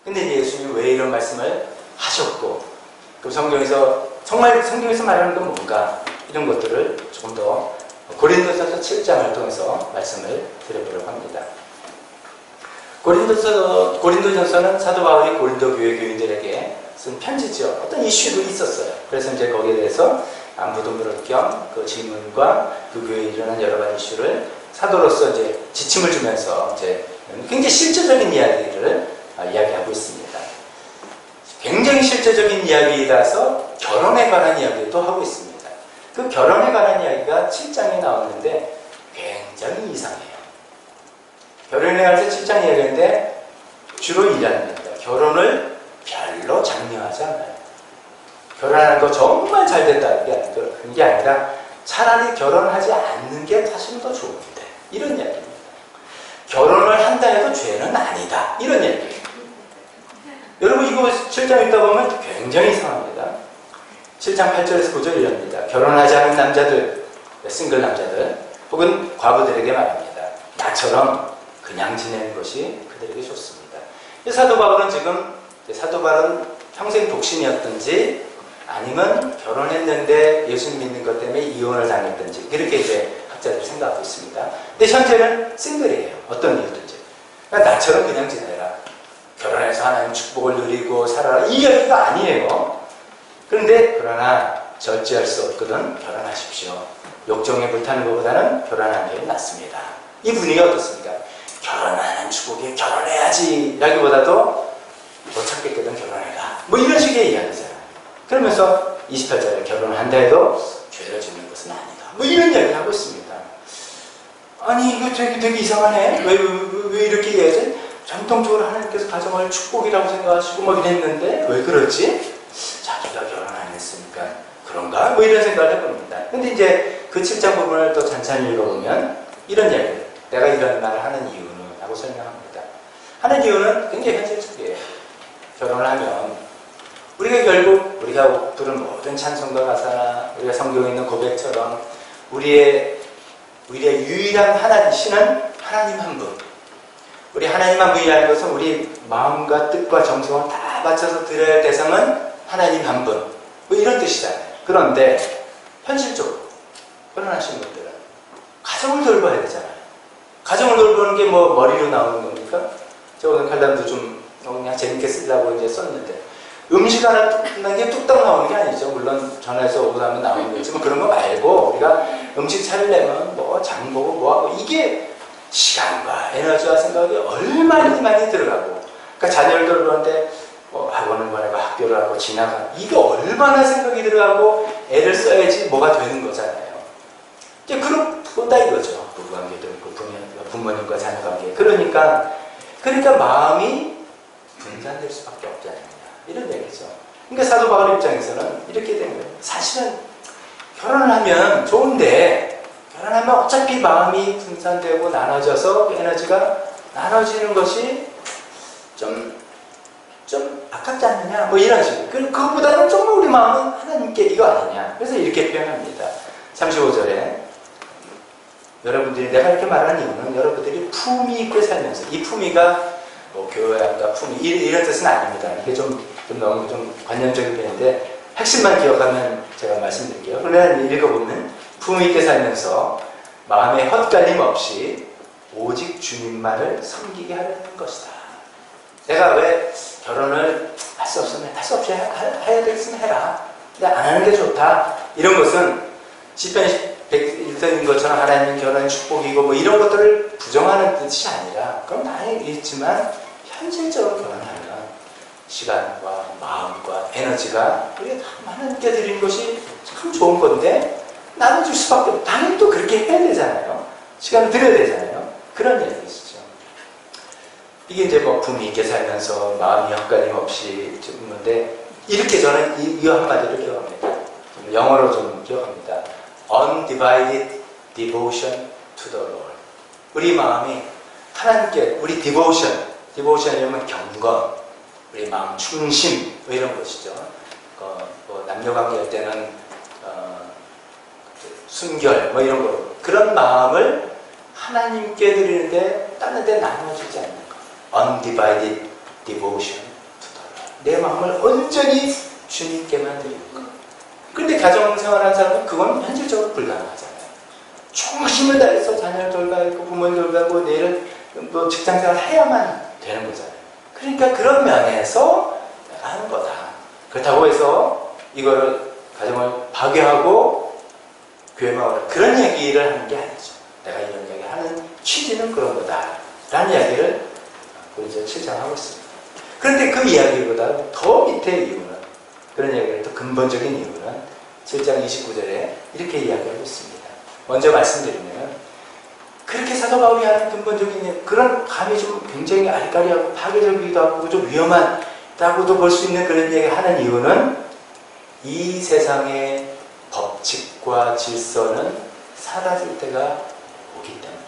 근데 이제 예수님이 왜 이런 말씀을 하셨고, 그 성경에서 정말 성경에서 말하는 건 뭔가, 이런 것들을 조금 더 고린도전서 7장을 통해서 말씀을 드려보려고 합니다. 고린도전서는 사도 바울이 고린도 교회 교인들에게 쓴 편지죠. 어떤 이슈도 있었어요. 그래서 이제 거기에 대해서 안부도 물을 겸 그 질문과 그 교회에 일어난 여러 가지 이슈를 사도로서 이제 지침을 주면서 이제 굉장히 실제적인 이야기를 이야기하고 있습니다. 굉장히 실제적인 이야기라서 결혼에 관한 이야기도 하고 있습니다. 그 결혼에 관한 이야기가 7장에 나오는데 굉장히 이상해요. 결혼에 관해서 7장 이야기인데 주로 이랍니다. 결혼을 별로 장려하지 않아요. 결혼하는 거 정말 잘 됐다 그런 게 아니라 차라리 결혼하지 않는 게 사실 더 좋은데, 이런 이야기입니다. 결혼을 한다 해도 죄는 아니다, 이런 이야기예요. 여러분 이거 7장 읽다 보면 굉장히 이상합니다. 7장 8절에서 9절 이랍니다. 결혼하지 않은 남자들, 싱글 남자들 혹은 과부들에게 말합니다. 나처럼 그냥 지내는 것이 그들에게 좋습니다. 사도 바울은 지금, 사도 바울은 평생 독신이었든지 아니면 결혼했는데 예수님 믿는 것 때문에 이혼을 당했든지, 이렇게 이제 학자들이 생각하고 있습니다. 근데 현재는 싱글이에요. 어떤 이유든지. 그러니까 나처럼 그냥 지내라, 결혼해서 하나님 축복을 누리고 살아라, 이 이야기가 아니에요. 그런데 그러나 절제할 수 없거든 결혼하십시오. 욕정에 불타는 것보다는 결혼하는 게 낫습니다. 이 분위기가 어떻습니까? 결혼하는 축복에 결혼해야지 라기보다도 못 찾겠거든 결혼해라, 뭐 이런 식의 이야기잖아요. 그러면서 28절에 결혼을 한다 해도 죄를 짓는 것은 아니다, 뭐 이런 이야기를 하고 있습니다. 아니 이거 되게 이상하네. 왜 이렇게 얘기하지? 전통적으로 하나님께서 가정을 축복이라고 생각하시고 뭐 이랬는데 왜 그렇지? 자기가 결혼 안 했으니까 그런가? 뭐 이런 생각을 해봅니다. 근데 이제 그 7장 부분을 또 찬찬히 읽어보면 이런 이야기를, 내가 이런 말을 하는 이유는 라고 설명합니다. 하는 이유는 굉장히 현실적이에요. 결혼을 하면 우리가 결국 우리가 부른 모든 찬송가 가사나 우리가 성경에 있는 고백처럼 우리의 유일한 하나님, 신은 하나님 한 분, 우리 하나님 한 분이라는 것은 우리 마음과 뜻과 정성을 다 바쳐서 드려야 할 대상은 하나님 한 분, 뭐 이런 뜻이잖아요. 그런데 현실적으로 결혼하신 분들은 가정을 돌봐야 되잖아요. 가정을 돌보는 게 뭐 머리로 나오는 겁니까? 제가 오늘 칼럼도 좀 그냥 재밌게 쓰려고 이제 썼는데, 음식 하나 끝난 게 뚝딱 나오는 게 아니죠. 물론 전화해서 오고 나면 나오는 거지만 그런 거 말고 우리가 음식 차리려면 뭐 장 보고 뭐 하고, 이게 시간과 에너지와 생각이 얼마나 많이 들어가고, 그러니까 자녀를 돌보는데 뭐 학원을 보내고 학교를 하고 지나가, 이게 얼마나 생각이 들어가고 애를 써야지 뭐가 되는 거잖아요. 이제 그런다 이거죠. 부부관계도 있고 부모님과 자녀관계. 그러니까 마음이 분산될 수밖에 없지 않느냐, 이런 얘기죠. 그러니까 사도 바울 입장에서는 이렇게 되는 거예요. 사실은 결혼을 하면 좋은데, 결혼하면 어차피 마음이 분산되고 나눠져서 에너지가 나눠지는 것이 좀 아깝지 않느냐, 뭐 이런 식으로. 그것보다는 정말 우리 마음은 하나님께 이거 아니냐. 그래서 이렇게 표현합니다. 35절에 여러분들이, 내가 이렇게 말하는 이유는 여러분들이 품위 있게 살면서, 이 품위가 뭐 교양과 품위 이런 뜻은 아닙니다. 이게 좀 너무 좀 관념적인 표현인데 핵심만 기억하면 제가 말씀드릴게요. 그러면 읽어보면 품위 있게 살면서 마음에 헛갈림 없이 오직 주님만을 섬기게 하려는 것이다. 내가 왜 결혼을 할 수 없으면 할 수 없이 해야 되겠으면 해라, 근데 안 하는 게 좋다, 이런 것은 시편 100일서인 것처럼 하나님은 결혼의 축복이고 뭐 이런 것들을 부정하는 뜻이 아니라, 그럼 당연히 있지만 현실적으로 결혼하면 시간과 마음과 에너지가 우리가 다 하나님께 드리는 것이 참 좋은 건데 나눠줄 수밖에 없고, 당연히 또 그렇게 해야 되잖아요. 시간을 드려야 되잖아요. 그런 얘기시죠. 이게 이제 뭐 품위 있게 살면서 마음이 헛갈림 없이 죽는데, 이렇게 저는 이 한마디로 기억합니다. 영어로 좀 기억합니다. Undivided devotion to the Lord. 우리 마음이 하나님께, 우리 devotion이면 경건, 우리 마음 충심, 뭐 이런 것이죠. 뭐 남녀관계할 때는 순결, 뭐 이런 거, 그런 마음을 하나님께 드리는데 다른 데 나눠주지 않는 것. Undivided devotion 내 마음을 온전히 주님께만 드리는 것. 근데 가정생활하는 사람은 그건 현실적으로 불가능하잖아요. 중심을 다해서 자녀를 돌봐야고 부모를 돌봐고 내일은 뭐 직장생활 해야만 되는 거잖아요. 그러니까 그런 면에서 내가 하는 거다. 그렇다고 해서 이거를 가정을 파괴하고 교회만 오라 그런 얘기를 하는 게 아니죠. 내가 이런 얘기 하는 취지는 그런 거다 라는 이야기를 이제 7장 하고 있습니다. 그런데 그 이야기보다 더 밑에 이유는, 그런 이야기를 더 근본적인 이유는 7장 29절에 이렇게 이야기하고 있습니다. 먼저 말씀드리면, 그렇게 사도 바울이 하는 근본적인 그런 감이 좀 굉장히 아리까리하고 파괴적이기도 하고 좀 위험하다고도 볼 수 있는 그런 이야기를 하는 이유는, 이 세상의 법칙과 질서는 사라질 때가 오기 때문이다.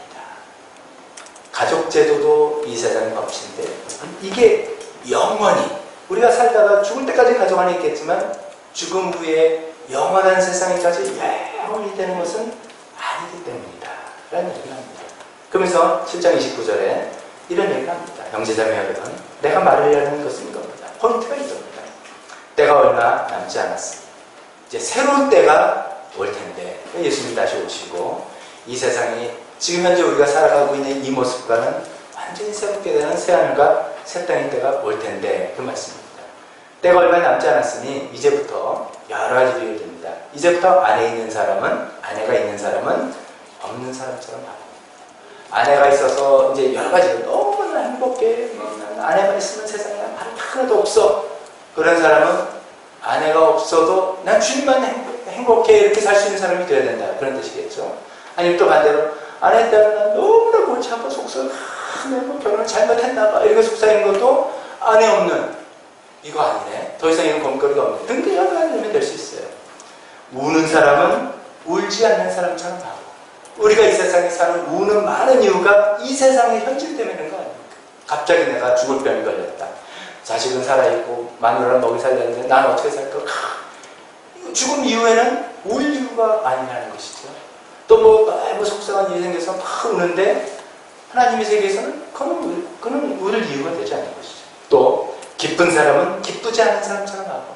가족제도도 이 세상의 법칙인데 이게 영원히 우리가 살다가 죽을 때까지 가족 안에 있겠지만 죽음 후에 영원한 세상에까지 영원히 되는 것은 아니기 때문이다 라는 얘기를 합니다. 그러면서 7장 29절에 이런 얘기를 합니다. 형제자매 여러분, 내가 말하려는 것은 이겁니다. 포인트가 이겁니다. 때가 얼마 남지 않았습니다. 이제 새로운 때가 올 텐데 예수님 다시 오시고 이 세상이 지금 현재 우리가 살아가고 있는 이 모습과는 완전히 새롭게 되는 새하늘과 새 땅의 때가 올 텐데, 그 말씀입니다. 때가 얼마 남지 않았으니 이제부터 여러 가지 일이 됩니다. 이제부터 아내가 있는 사람은 없는 사람처럼 바랍니다. 아내가 있어서 이제 여러 가지로 너무나 행복해, 아내가 있으면 세상에 하나도 없어, 그런 사람은 아내가 없어도 난 주님만 행복해 이렇게 살 수 있는 사람이 되어야 된다, 그런 뜻이겠죠. 아니면 또 반대로 아내 때문에 난 너무나 골치 아파 속썩, 내가 결혼을 잘못했나봐 이렇게 속삭이는 것도 아내 없는, 이거 아니네, 더 이상 이런 검거리가 없네 등등 여러 가지면 될 수 있어요. 우는 사람은 울지 않는 사람처럼 하고, 우리가 이 세상에 사는 우는 많은 이유가 이 세상의 현실 때문에 그런 거 아닙니까? 갑자기 내가 죽을 병이 걸렸다, 자식은 살아있고 마누라는 먹이 살렸는데 난 어떻게 살까? 죽음 이후에는 울 이유가 아니라는 것이죠. 또 뭐 속상한 일이 생겨서 막 우는데 하나님의 세계에서는 그는 울 이유가 되지 않는 것이죠. 또 기쁜 사람은 기쁘지 않은 사람처럼 하고,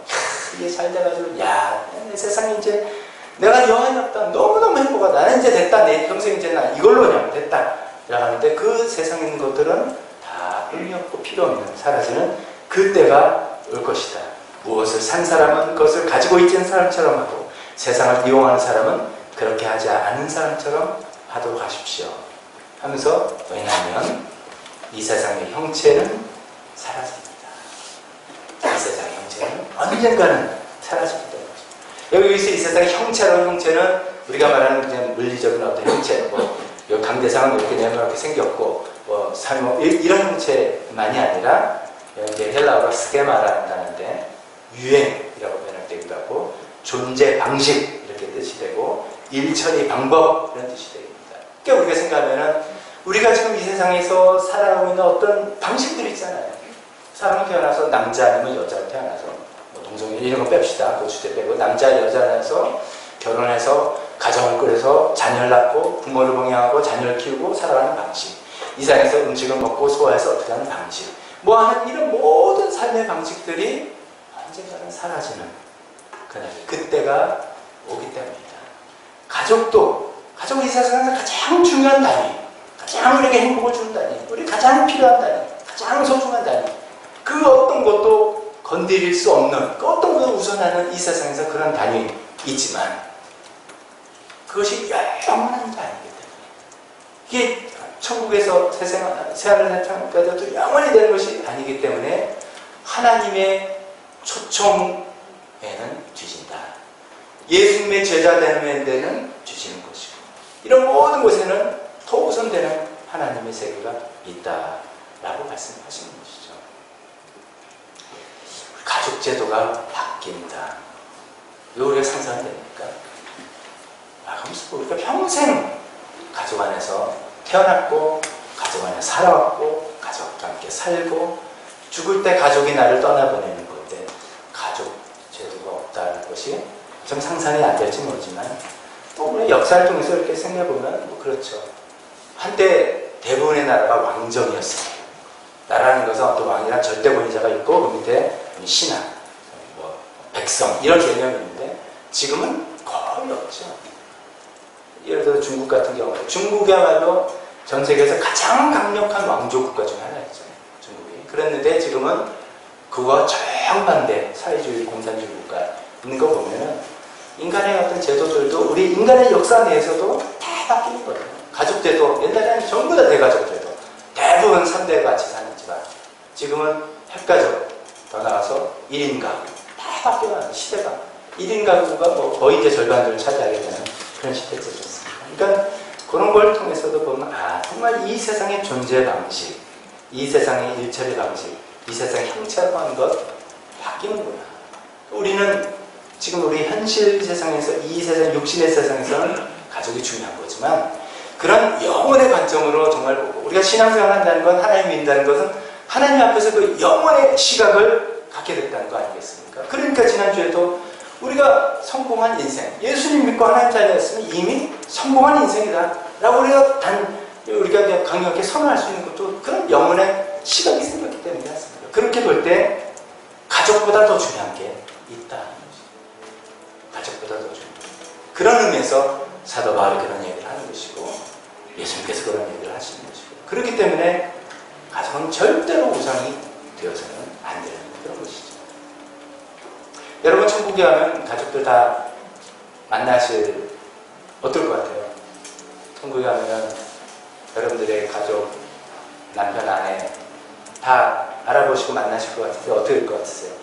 이게 잘 돼가지고 내 세상에 이제 내가 여행이 없다, 너무너무 행복하다, 나는 이제 됐다, 내 평생 이제 나 이걸로 그냥 됐다 하는데 그 세상에 있는 것들은 다 의미 없고 필요 없는, 사라지는 그때가 올 것이다. 무엇을 산 사람은 그것을 가지고 있는 사람처럼 하고, 세상을 이용하는 사람은 그렇게 하지 않은 사람처럼 하도록 하십시오 하면서, 왜냐하면 이 세상의 형체는 사라집니다. 이 세상의 형체는 언젠가는 사라집니다. 여기서 이 세상의 형체는 우리가 말하는 그냥 물리적인 어떤 형체, 뭐 강대상은 이렇게 네모나게 생겼고 이런 형체만이 아니라, 이제 헬라어가 스케마라는 단어인데 유행이라고 번역되기도 하고, 존재 방식 이렇게 뜻이 되고, 일처리 방법 이런 뜻이 됩니다. 그러니까 우리가 생각하면은 우리가 지금 이 세상에서 살아가고 있는 어떤 방식들이 있잖아요. 사람이 태어나서 남자 아니면 여자로 태어나서, 뭐 동성애 이런 거 뺍시다, 그 주제 빼고 남자 여자라서 결혼해서 가정을 꾸려서 자녀를 낳고 부모를 봉양하고 자녀를 키우고 살아가는 방식, 이 세상에서 음식을 먹고 소화해서 어떻게 하는 방식, 뭐 하는 이런 모든 삶의 방식들이 언젠가는 사라지는 그때가 오기 때문이다. 가족은 이 세상에서 가장 중요한 단위, 가장 우리에게 행복을 주는 단위, 우리 가장 필요한 단위, 가장 소중한 단위, 그 어떤 것도 건드릴 수 없는, 그 어떤 것도 우선하는 이 세상에서 그런 단위 있지만, 그것이 영원한 게 아니기 때문에, 이게 천국에서 새하늘 새 땅까지도 영원히 되는 것이 아니기 때문에 하나님의 초청에는 뒤진다. 예수님의 제자 되는 데는 뒤지는 것이고, 이런 모든 곳에는 더 우선되는 하나님의 세계가 있다라고 말씀하시는 것이죠. 가족 제도가 바뀐다. 이거 우리가 상상이 됩니까? 그럼 우리가 평생 가족 안에서 태어났고, 가족 안에 살아왔고, 가족과 함께 살고, 죽을 때 가족이 나를 떠나보내는 건데 가족 제도가 없다는 것이 좀 상상이 안 될지 모르지만, 또 우리 역사를 통해서 이렇게 생각해보면 뭐 그렇죠. 한때 대부분의 나라가 왕정이었어요. 나라는 것은 어떤 왕이나 절대 권위자가 있고 그 밑에 신앙, 뭐 백성 이런 개념이 있는데 지금은 거의 없죠. 예를 들어 중국 같은 경우, 중국이야말로 전 세계에서 가장 강력한 왕조 국가 중에 하나였죠. 중국이. 그랬는데 지금은 그와 정반대 사회주의 공산주의 국가 있는 거 보면은 인간의 어떤 제도들도 우리 인간의 역사 내에서도 다 바뀌는 거예요. 가족제도, 옛날에는 전부 다 대가족제도, 대부분 3대 같이 사는 집안. 지금은 핵가족, 더 나가서 1인 가구. 다 바뀌어가는 시대가. 1인 가구가 뭐 거의 이제 절반을 차지하게 되는 그런 시대가 됐습니다. 그러니까 그런 걸 통해서도 보면, 아, 정말 이 세상의 존재 방식, 이 세상의 일처리 방식, 이 세상의 형체라고 하는 것 바뀌는구나. 우리는 지금 우리 현실 세상에서, 이 세상, 육신의 세상에서는 가족이 중요한 거지만, 그런 영혼의 관점으로 정말 보고, 우리가 신앙생활 한다는 건, 하나님 믿는다는 것은 하나님 앞에서 그 영혼의 시각을 갖게 됐다는 거 아니겠습니까? 그러니까 지난주에도 우리가 성공한 인생, 예수님 믿고 하나님 자녀였으면 이미 성공한 인생이다 라고 우리가 강력하게 선언할 수 있는 것도 그런 영혼의 시각이 생겼기 때문이지 않습니까? 그렇게 볼 때 가족보다 더 중요한 게 있다. 가족보다 더 중요한 그런 의미에서 사도 바울이 그런 얘기를 하는 것이고, 예수님께서 그런 얘기를 하시는 것이고, 그렇기 때문에 가정은 절대로 우상이 되어서는 안 되는 그런 것이죠. 여러분, 천국에 가면 가족들 다 만나실, 어떨 것 같아요? 천국에 가면 여러분들의 가족, 남편, 아내 다 알아보시고 만나실 것 같으세요? 어떻게 될 것 같으세요?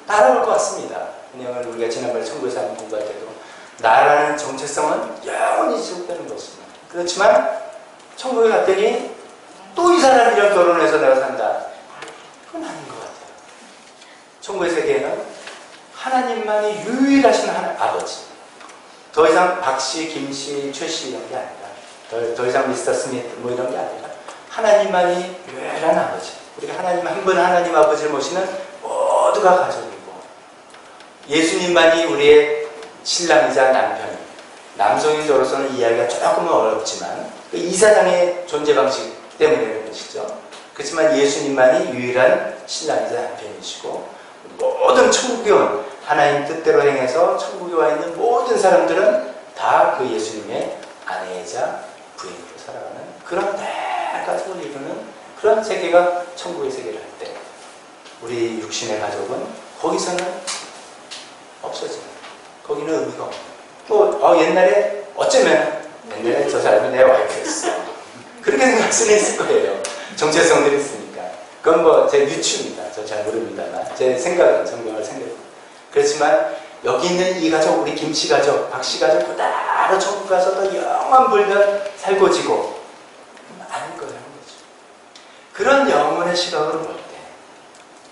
다 알아볼 것 같습니다. 왜냐하면 우리가 지난번에 천국에서 한번 공부할 때도 나라는 정체성은 영원히 지속되는 것입니다. 그렇지만 천국에 갔더니 또 이 사람이랑 결혼해서 내가 산다. 그건 아닌 것 같아요. 천국의 세계에는 하나님만이 유일하신 아버지. 더 이상 박씨, 김씨, 최씨 이런 게 아니라, 더 이상 미스터 스미트 뭐 이런 게 아니라 하나님만이 유일한 아버지. 우리가 한 분 하나님 아버지를 모시는 모두가 가족이고, 예수님만이 우리의 신랑이자 남편. 남성인 저로서는 이해하기가 조금은 어렵지만 이 세상의 존재 방식 때문에 그런 것이죠. 그렇지만 예수님만이 유일한 신랑이자 남편이시고, 모든 천국에 온 하나님 뜻대로 행해서 천국에 와 있는 모든 사람들은 다 그 예수님의 아내이자 부인으로 살아가는 그런 대가족을 이루는 그런 세계가 천국의 세계를 할 때, 우리 육신의 가족은 거기서는 없어집니다. 거기는 의미가 없고, 옛날에 어쩌면 옛날에 저 사람이 내 와이프였어, 그렇게 생각할 수는 있을 거예요. 정체성들이 있으니까. 그건 뭐 제 유추입니다. 저 잘 모릅니다만 제 생각은 성경을 생각해요. 그렇지만 여기 있는 이 가족, 우리 김씨 가족, 박씨 가족 그대로 천국 가서 더 영원 불변 살고 지고 아닐 거라는 거죠. 그런 영혼의 시각으로 볼 때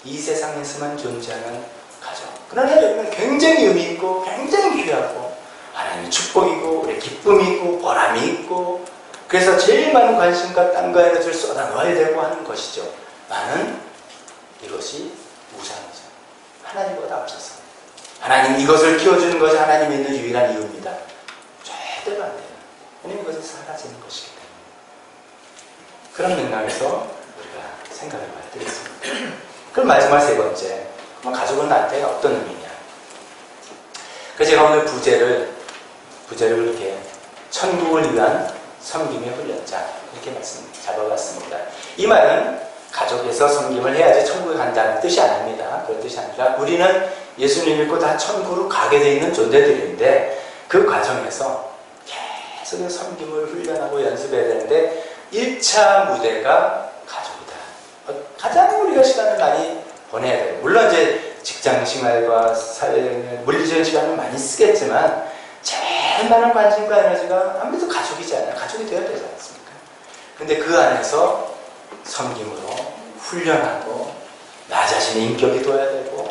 이 세상에서만 존재하는 가족, 그러나 여기는 굉장히 의미 있고 굉장히 귀하고 하나님의 축복이고 우리의 기쁨이 있고 보람이 있고, 그래서 제일 많은 관심과 땀과 에너지를 쏟아 넣어야 되고 하는 것이죠. 나는 이것이 우상이죠. 하나님보다 앞서서. 하나님 이것을 키워주는 것이 하나님이 있는 유일한 이유입니다. 절대로 안 돼요. 왜냐하면 이것은 사라지는 것이기 때문에. 그런 맥락에서 우리가 생각해 봐야 되겠습니다. 그럼 마지막 세 번째, 그럼 가족은 나한테 어떤 의미냐. 그래서 제가 오늘 부제를 이렇게 천국을 위한 섬김의 훈련자 이렇게 말씀 잡아봤습니다. 이 말은 가족에서 섬김을 해야지 천국에 간다는 뜻이 아닙니다. 그런 뜻이 아니라 우리는 예수님 믿고 다 천국으로 가게 되어 있는 존재들인데, 그 과정에서 계속 섬김을 훈련하고 연습해야 되는데 1차 무대가 가족이다. 가장 우리가 시간을 많이 보내야 돼요. 물론 이제 직장 생활과 물리적인 시간을 많이 쓰겠지만 제일 많은 관심과 에너지가 아무래도 가족이잖아요. 가족이 되어야 되지 않습니까? 근데 그 안에서 섬김으로 훈련하고 나 자신의 인격이 둬야 되고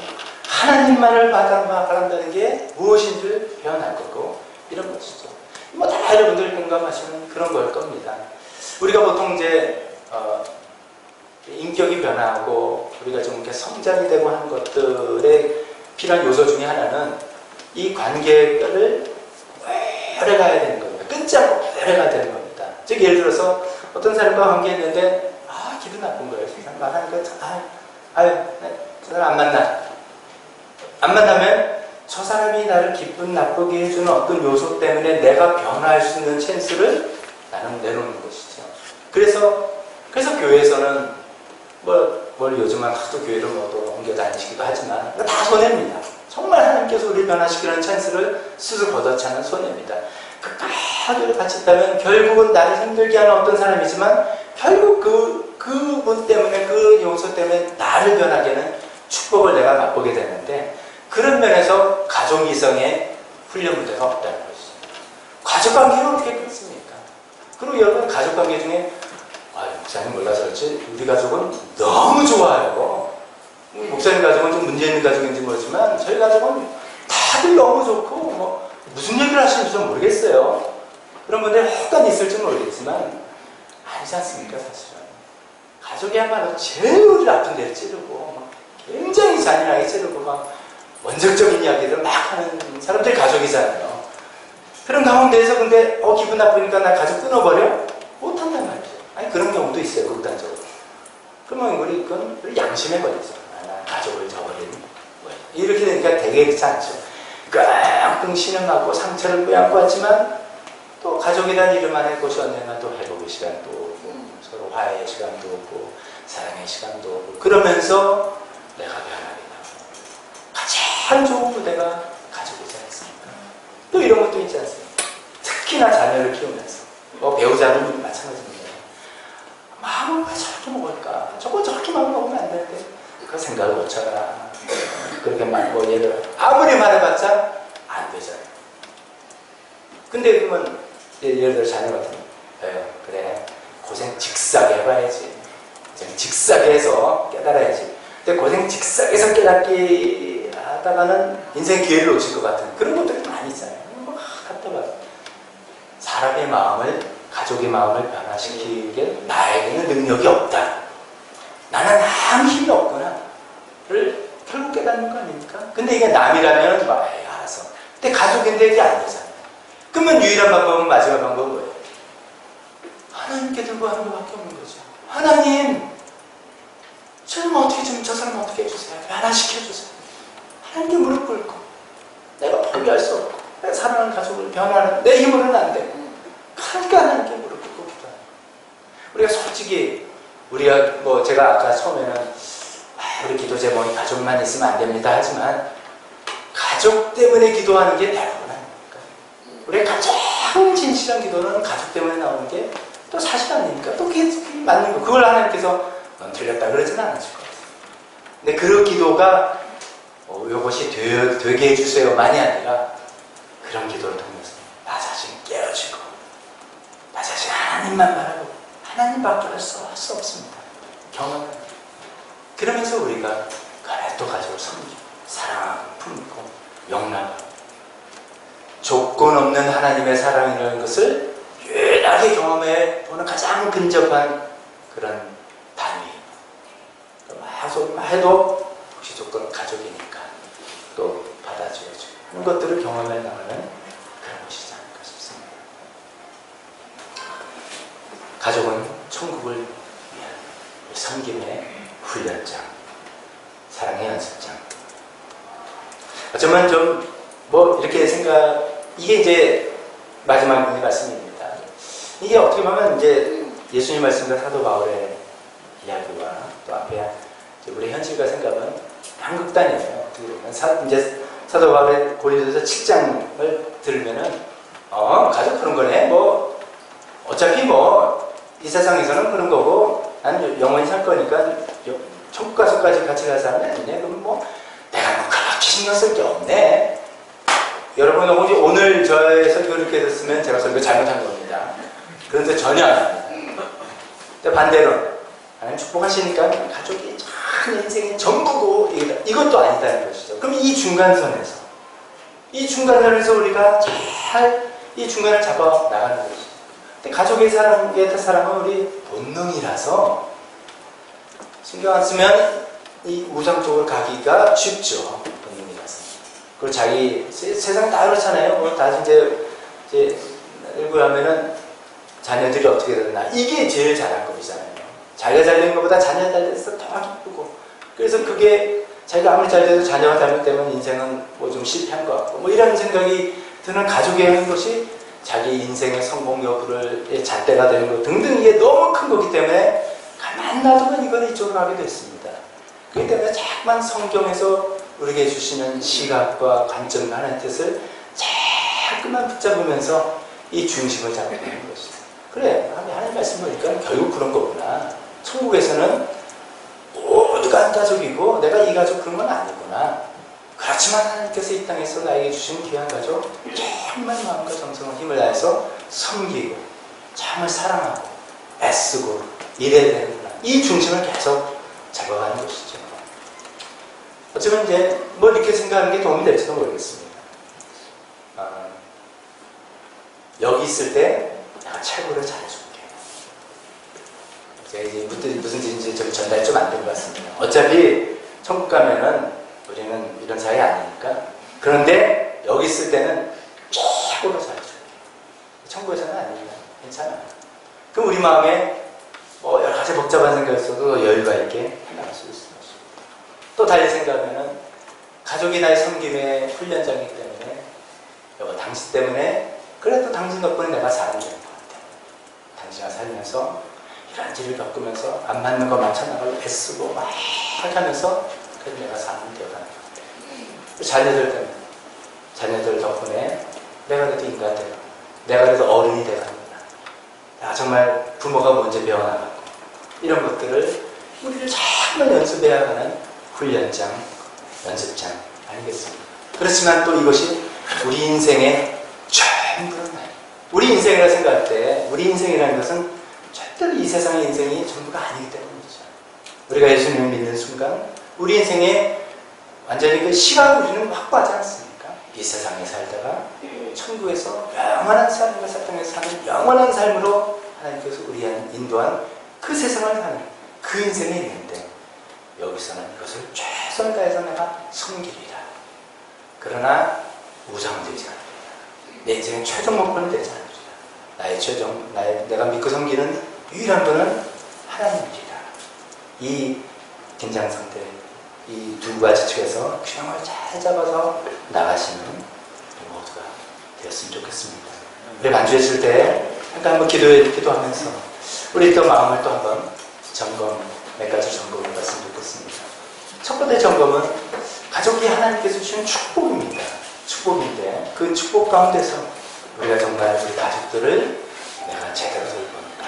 하나님만을 바란다는 게 무엇인지를 배워날 거고 이런 것이죠. 뭐 다 여러분들이 공감하시는 그런 걸 겁니다. 우리가 보통 이제 인격이 변화하고 우리가 좀 이렇게 성장이 되고 하는 것들에 필요한 요소 중에 하나는 이 관계를 오래가야 되는 겁니다. 끊지 않고 오래가야 되는 겁니다. 즉 예를 들어서 어떤 사람과 관계했는데 기분 나쁜 거예요. 세상 말하니까 아유, 저 사람 안 만나. 안 만나면 저 사람이 나를 기분 나쁘게 해주는 어떤 요소 때문에 내가 변화할 수 있는 찬스를 나는 내놓는 것이죠. 그래서 교회에서는 뭘 요즘은 하도 교회를 또 옮겨 다니시기도 하지만 다 손해입니다. 정말 하나님께서 우리를 변화시키는 찬스를 스스로 걷어차는 손해입니다. 끝까지 같이 있다면 결국은 나를 힘들게 하는 어떤 사람이지만 결국 그분 때문에 그 요소 때문에 나를 변하게 하는 축복을 내가 맛보게 되는데 그런 면에서 가족 이성의 훈련 무대가 없다는 것이죠. 가족관계는 어떻게 그렇습니까? 그리고 여러분 가족관계 중에 목사님 몰라서 그렇지 우리 가족은 너무 좋아요. 목사님 가족은 좀 문제 있는 가족인지 모르지만 저희 가족은 다들 너무 좋고 무슨 얘기를 하시는지 좀 모르겠어요. 그런 분들 혹간 있을지 모르겠지만 아니지 않습니까 사실은. 가족이야말로 제일 우리를 아픈 데를 찌르고 굉장히 잔인하게 찌르고 원적적인 이야기를 막 하는 사람들이 가족이잖아요. 그런 가운데에서 근데 기분 나쁘니까 나 가족 끊어버려? 못한단 말이죠. 아니 그런 경우도 있어요. 극단적으로. 그러면 우리 그건 양심에 걸리죠. 나 가족을 저버리는 거예요. 이렇게 되니까 되게 그렇지 않죠. 끙끙 신음하고 상처를 끄안고 왔지만 또 가족이라는 이름만의 곳이 언젠가 또 회복의 시간도 오고 서로 화해의 시간도 오고 사랑의 시간도 오고 그러면서 내가 변하게 되고 가장 좋은 무대가 가족이지 않습니까? 또 이런 것도 있지 않습니까? 특히나 자녀를 키우면서 배우자는 마찬가지입니다. 마음을 왜 저렇게 먹을까? 저거 저렇게 막 먹으면 안 되는데 그 생각을 못 쳐라. 그렇게 예를 아무리 말해봤자 안 되잖아요. 근데 그러면 예를 들어 자녀 같은 그래 고생 직사게 해봐야지. 직사게 해서 깨달아야지. 근데 고생 직사게해서 깨닫기 하다가는 인생의 기회를 놓칠 것 같은 그런 것들이 많이 있잖아요. 갖다 봐도 사람의 마음을 가족의 마음을 변화시키게 나에게는 능력이 없다. 나는 아무 힘이 없구나를 결국 깨닫는 거 아닙니까? 근데 이게 남이라면 알아서. 근데 가족인데 이게 안 되잖아요. 그러면 유일한 방법은 마지막 방법은 뭐예요? 하나님께 들고 하는 것밖에 없는 거죠. 하나님, 저 사람 어떻게 해주세요? 변화시켜주세요. 하나님께 무릎 꿇고 내가 포기할 수 없고 내가 사랑하는 가족을 변화하는 내 힘으로는 안 돼. 그러니까 하나님께 무릎 꿇고 기도하는 우리가 솔직히 제가 아까 처음에는 우리 기도 제목이 가족만 있으면 안 됩니다 하지만 가족 때문에 기도하는 게 대부분 아닙니까? 우리가 가장 진실한 기도는 가족 때문에 나오는 게 또 사실 아닙니까? 또 그게 맞는 거. 그걸 하나님께서 넌 틀렸다 그러지는 않으실 것 같아요. 근데 그 기도가 이것이 되게 해주세요만이 아니라 그런 기도를 통해서 나 자신 깨어지고 나 자신 하나님만 바라고 하나님밖에 할 수 없습니다. 경험을 그러면서 우리가 또 가족을 섬기고 사랑하고 품고 용납하고 조건 없는 하나님의 사랑이라는 것을 유일하게 경험해 보는 가장 근접한 그런 단위. 해도 혹시 조건 가족이니까 또 받아줘야죠. 그런 것들을 경험해 나가는 그런 것이지 않을까 싶습니다. 가족은 천국을 위한 섬김의 훈련장, 사랑의 연습장. 어쩌면 이렇게 이게 이제 마지막 말씀입니다. 이게 어떻게 보면 이제 예수님 말씀과 사도 바울의 이야기와 또 앞에 우리 현실과 생각은 한극단이에요. 어떻게 보면 이제 사도 바울의 고린도서 7장을 들으면은 가족 그런 거네. 어차피 이 세상에서는 그런 거고 나는 영원히 살 거니까 천국 가서까지 같이 갈 사람이 아니네. 그럼 내가 그렇게 신경 쓸 게 없네. 여러분 혹시 오늘 저의 설교를 이렇게 듣으면 제가 설교 잘못한 겁니다. 그런데 전혀 안 합니다. 근데 반대로 하나님 축복하시니까 가족이 참 인생의 전부고 이것도 아니다는 것이죠. 그럼 이 중간선에서 우리가 잘 이 중간을 잡아 나가는 것이죠. 근데 가족의 사랑은 우리 본능이라서 신경 안 쓰면 이 우상 쪽으로 가기가 쉽죠. 본능이라서. 그리고 세상 다 그렇잖아요. 다 이제 일부 하면은 자녀들이 어떻게 되나 이게 제일 잘한 것이잖아요. 자기가 잘 된 것보다 자녀가 잘 돼서 더 기쁘고 그래서 그게 자기가 아무리 잘 돼도 자녀가 잘못되면 인생은 뭐 좀 실패한 것 같고 뭐 이런 생각이 드는 가족이 하는 것이 자기 인생의 성공 여부를 잣대가 되는 것 등등 이게 너무 큰 거기 때문에 가만 놔두면 이건 이쪽으로 가게 됐습니다. 그렇기 때문에 자꾸만 성경에서 우리에게 주시는 시각과 관점과 하나님의 뜻을 자꾸만 붙잡으면서 이 중심을 잡게 되는 것이다. 그래, 하나님 말씀 보니까 결국 그런 거구나. 천국에서는 모두가 한 가족이고 내가 이 가족 그런 건 아니구나. 그렇지만 하나님께서 이 땅에서 나에게 주신 귀한 가족 정말 마음과 정성과 힘을 다해서 섬기고 정말 사랑하고 애쓰고 이래야 되는구나. 이 중심을 계속 잡아가는 것이죠. 어쩌면 이제 뭐 이렇게 생각하는 게 도움이 될지도 모르겠습니다. 여기 있을 때 내가 최고를 잘해줄게. 제가 이제 무슨 뜻인지 좀 전달 좀 안 된 것 같습니다. 어차피 천국 가면은 우리는 이런 사이 아니니까. 그런데 여기 있을 때는 최고로 잘해줄게. 천국에서는 아니니까 괜찮아. 그럼 우리 마음에 뭐 여러 가지 복잡한 생각이 있어도 여유가 있게 해나갈 수 있습니다. 또 달리 생각하면은 가족이 나의 섬김의 훈련장이기 때문에 여보 당신 때문에 그래도 당신 덕분에 내가 사람이 되는 것 같아. 당신과 살면서 이런 일을 겪으면서 안 맞는 거 맞춰나가고 애쓰고 막 하면서 그래도 내가 사람이 되어가는 것 같아. 자녀들 때문에 자녀들 덕분에 내가 그래도 인간 되고 내가 그래도 어른이 되어가는구나. 내가 정말 부모가 먼저 배워나가고 이런 것들을 우리를 정말 연습해야 하는 훈련장, 연습장 아니겠습니까? 그렇지만 또 이것이 우리 인생의 전부는 아니에요. 우리 인생이라 생각할 때 우리 인생이라는 것은 절대로 이 세상의 인생이 전부가 아니기 때문이죠. 우리가 예수님을 믿는 순간 우리 인생에 완전히 그 시각을 우리는 확보하지 않습니까? 이 세상에 살다가 천국에서 영원한 삶을 사탕에서 사는 영원한 삶으로 하나님께서 우리한 인도한 그 세상을 사는 그 인생이 있는데 여기서는 이것을 최선을 다해서 내가 섬기리라. 그러나 우상되지 않으리라. 내 인생의 최종 목표는 되지 않으리라. 내가 믿고 섬기는 유일한 분은 하나님이리라. 이 긴장상태, 이 두 가지 측에서 균형을 잘 잡아서 나가시는 모두가 되었으면 좋겠습니다. 우리 반주했을 때 잠깐 한번 기도하면서 우리 또 마음을 또 한번 몇 가지 점검을 해봤으면 좋겠습니다. 첫 번째 점검은 가족이 하나님께서 주신 축복입니다. 축복인데 그 축복 가운데서 우리가 정말 우리 가족들을 내가 제대로 돌보는가,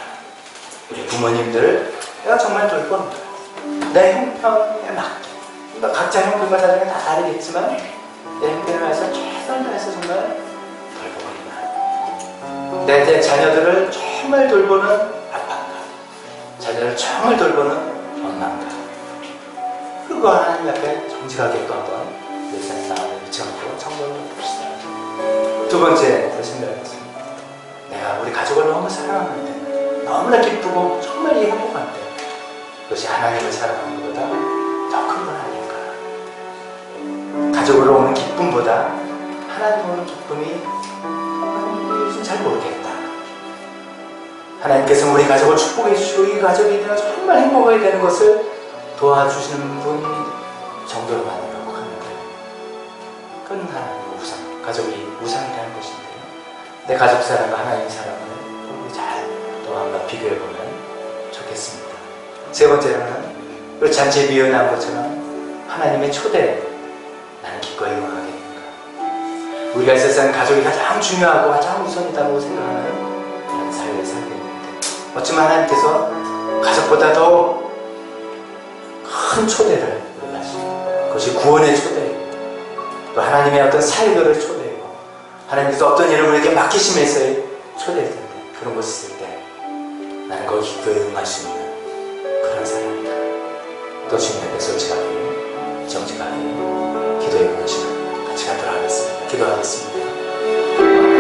우리 부모님들을 내가 정말 돌보는가, 내 형편에 맞게. 그러니까 각자 형편과 사정이 다 다르겠지만 내 형편에 맞춰서 최선을 다해서 정말 돌보는가, 내 자녀들을 정말 돌보는 아빠인가, 자녀를 정말 돌보는 엄마인가. 그거 하나님 앞에 정직하게 또 한번 예수님 나와서 미쳐놓고 청구를 해봅시다. 두 번째 생각해봤습니다. 내가 우리 가족을 너무 사랑하는데 너무나 기쁘고 정말 이 행복한데 그것이 하나님을 사랑하는 것보다 더 큰 건 아닌가. 가족으로 오는 기쁨보다 하나님 오는 기쁨이 요즘 잘 모르겠다. 하나님께서 우리 가족을 축복해 주시고 이 가족이 내가 정말 행복하게 되는 것을 도와주시는 분 정도로만이라고 하는데 그건 하나님의 우상, 가족이 우상이라는 것인데요. 내 가족 사랑과 하나님 사랑을 우리 잘 또 한번 비교해보면 좋겠습니다. 세 번째로는 우리 잔치에 미연한 것처럼 하나님의 초대에 나는 기꺼이 응하겠는가. 우리가 이 세상 가족이 가장 중요하고 가장 우선이라고 생각하는 그런 삶을 살게 되는데 어쩌면 하나님께서 가족보다 더 큰 초대를 하시고 그것이 구원의 초대이고 또 하나님의 어떤 사역을 초대이고 하나님께서 어떤 일을 우리에게 맡기심에서의 초대일 텐데 그런 것이 있을 때 나는 거기 기꺼이 응할 수 있는 그런 사람이다. 또 주님에게 솔직하게 정직하게 기도해 보는 시간 같이 가도록 하겠습니다. 기도하겠습니다.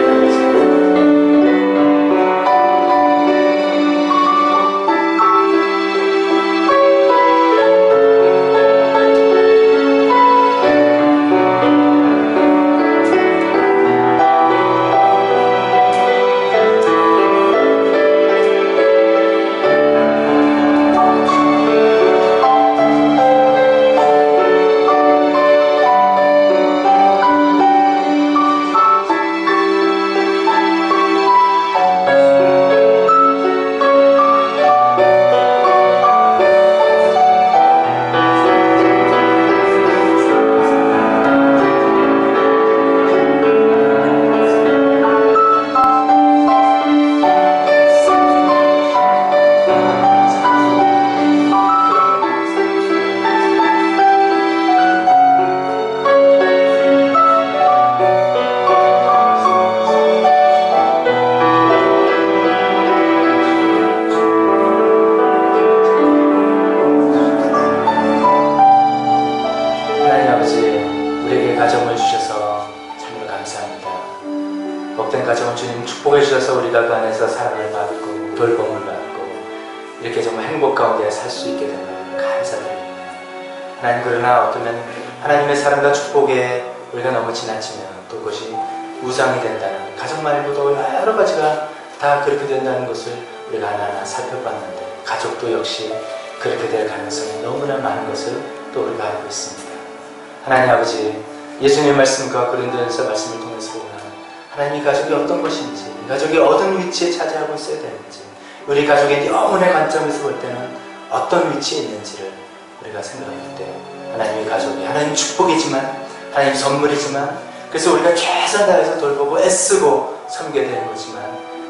이렇게 정말 행복 가운데 살 수 있게 된 걸 감사드립니다. 하나님, 그러나 어쩌면 하나님의 사랑과 축복에 우리가 너무 지나치면 또 그것이 우상이 된다는, 가정 말고도 여러 가지가 다 그렇게 된다는 것을 우리가 하나하나 살펴봤는데, 가족도 역시 그렇게 될 가능성이 너무나 많은 것을 또 우리가 알고 있습니다. 하나님 아버지, 예수님의 말씀과 고린도전서 말씀을 통해서 보면 하나님, 이 가족이 어떤 것인지, 이 가족이 어떤 위치에 차지하고 있어야 되는지, 우리 가족의 영혼의 관점에서 볼 때는 어떤 위치에 있는지를 우리가 생각할 때, 하나님의 가족이 하나님 축복이지만, 하나님 선물이지만, 그래서 우리가 최선 다해서 돌보고 애쓰고 섬겨야 되는 거지만,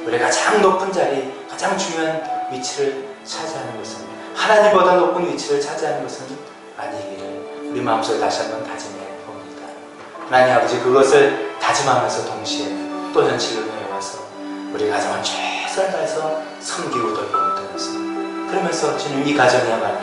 우리가 가장 높은 자리, 가장 중요한 위치를 차지하는 것은, 하나님보다 높은 위치를 차지하는 것은 아니기를 우리 마음속에 다시 한번 다짐해 봅니다. 하나님 아버지, 그것을 다짐하면서 동시에 또 현실로 내려와서 우리 가정을 최선을 다해서 섬기고 돌보는 데서, 그러면서 주님, 이 가정이야말로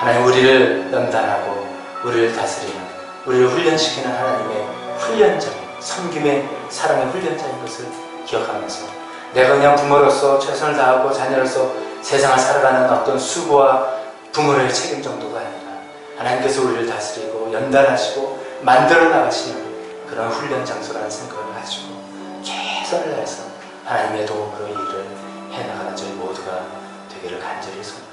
하나님 우리를 연단하고 우리를 다스리는, 우리를 훈련시키는 하나님의 훈련장인, 섬김의 사랑의 훈련장인 것을 기억하면서, 내가 그냥 부모로서 최선을 다하고 자녀로서 세상을 살아가는 어떤 수고와 부모의 책임 정도가 아니라 하나님께서 우리를 다스리고 연단하시고 만들어 나가시는 그런 훈련 장소라는 생각을 가지고 최선을 다해서 하나님의 도움으로 이 일을 해나가는 저희 모두가 되기를 간절히 소원합니다.